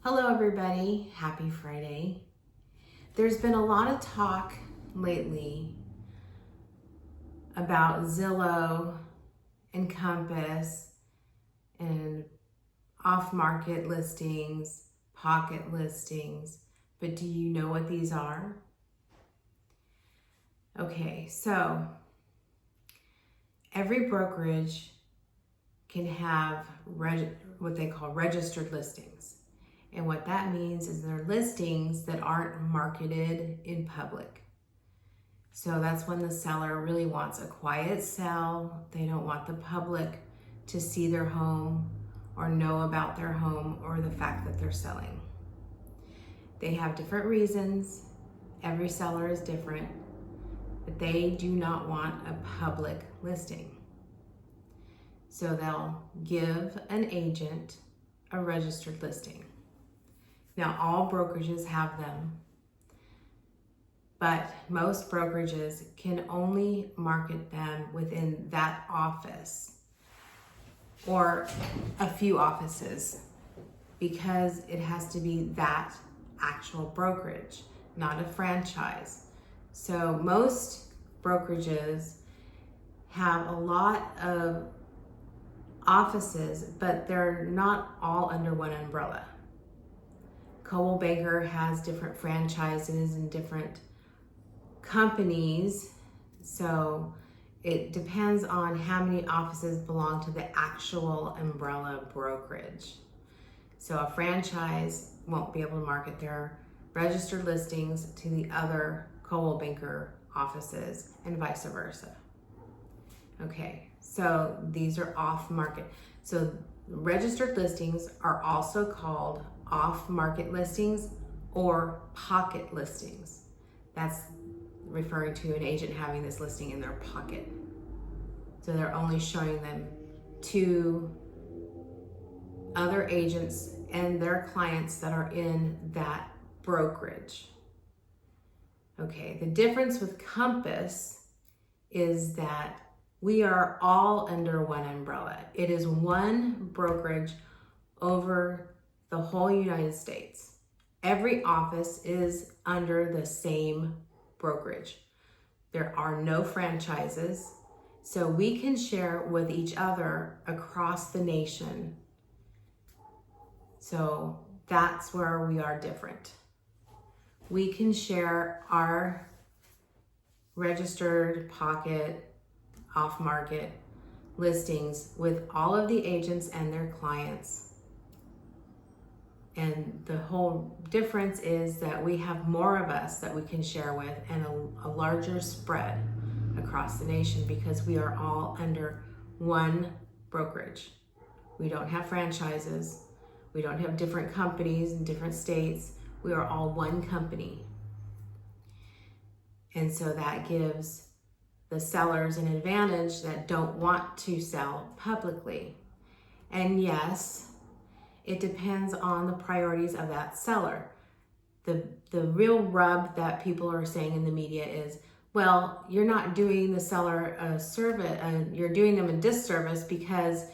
Hello everybody, happy Friday. There's been a lot of talk lately about Zillow and Compass and off-market listings, pocket listings, but do you know what these are? Okay, so every brokerage can have what they call registered listings. And what that means is they're listings that aren't marketed in public. So that's when the seller really wants a quiet sell. They don't want the public to see their home or know about their home or the fact that they're selling. They have different reasons. Every seller is different, but they do not want a public listing. So they'll give an agent a registered listing. Now, all brokerages have them, but most brokerages can only market them within that office or a few offices because it has to be that actual brokerage, not a franchise. So most brokerages have a lot of offices, but they're not all under one umbrella. Coldwell Banker has different franchises and different companies, so it depends on how many offices belong to the actual umbrella brokerage. So a franchise won't be able to market their registered listings to the other Coldwell Banker offices and vice versa. Okay, so these are off market. So registered listings are also called off-market listings or pocket listings. That's referring to an agent having this listing in their pocket. So they're only showing them to other agents and their clients that are in that brokerage. Okay, the difference with Compass is that we are all under one umbrella. It is one brokerage over the whole United States. Every office is under the same brokerage. There are no franchises, so we can share with each other across the nation. So that's where we are different. We can share our registered pocket off-market listings with all of the agents and their clients. And the whole difference is that we have more of us that we can share with and a larger spread across the nation because we are all under one brokerage. We don't have franchises. We don't have different companies in different states. We are all one company. And so that gives the sellers an advantage that don't want to sell publicly. And yes, it depends on the priorities of that seller. The real rub that people are saying in the media is, well, you're not doing the seller a service, you're doing them a disservice because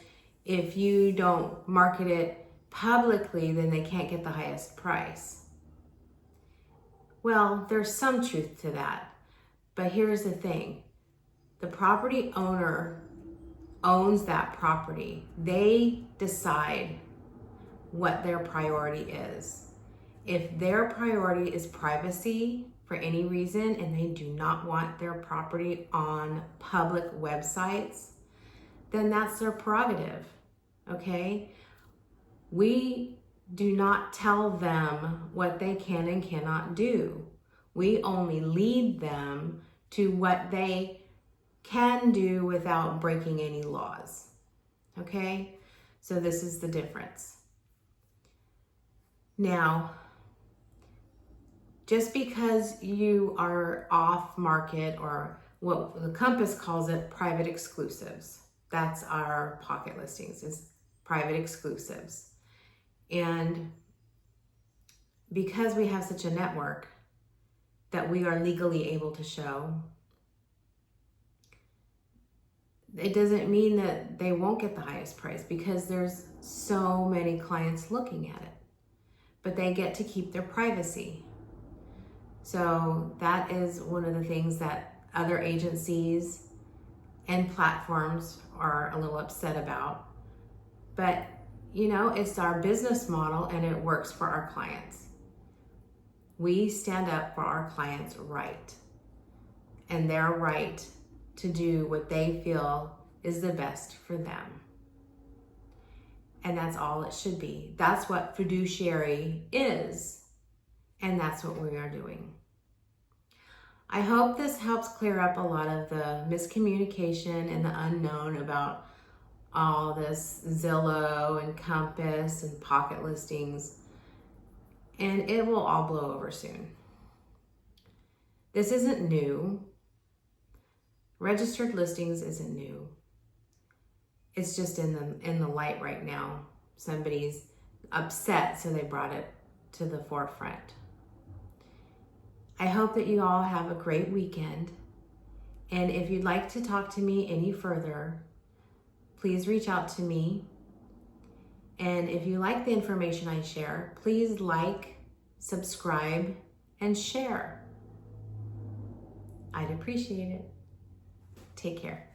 if you don't market it publicly, then they can't get the highest price. Well, there's some truth to that, but here's the thing. The property owner owns that property. They decide what their priority is. If their priority is privacy for any reason and they do not want their property on public websites, then that's their prerogative, okay? We do not tell them what they can and cannot do. We only lead them to what they can do without breaking any laws, okay? So this is the difference. Now, just because you are off market, or what the Compass calls it, private exclusives. That's our pocket listings, is private exclusives. And because we have such a network that we are legally able to show, it doesn't mean that they won't get the highest price because there's so many clients looking at it. but they get to keep their privacy. So that is one of the things that other agencies and platforms are a little upset about. But you know, it's our business model and it works for our clients. We stand up for our clients' right and their right to do what they feel is the best for them. And that's all it should be. That's what fiduciary is, and that's what we are doing. I hope this helps clear up a lot of the miscommunication and the unknown about all this Zillow and Compass and Pocket listings, and it will all blow over soon. This isn't new. Registered listings isn't new. It's just in the light right now. Somebody's upset, so they brought it to the forefront. I hope that you all have a great weekend. And if you'd like to talk to me any further, please reach out to me. And if you like the information I share, please like, subscribe, and share. I'd appreciate it. Take care.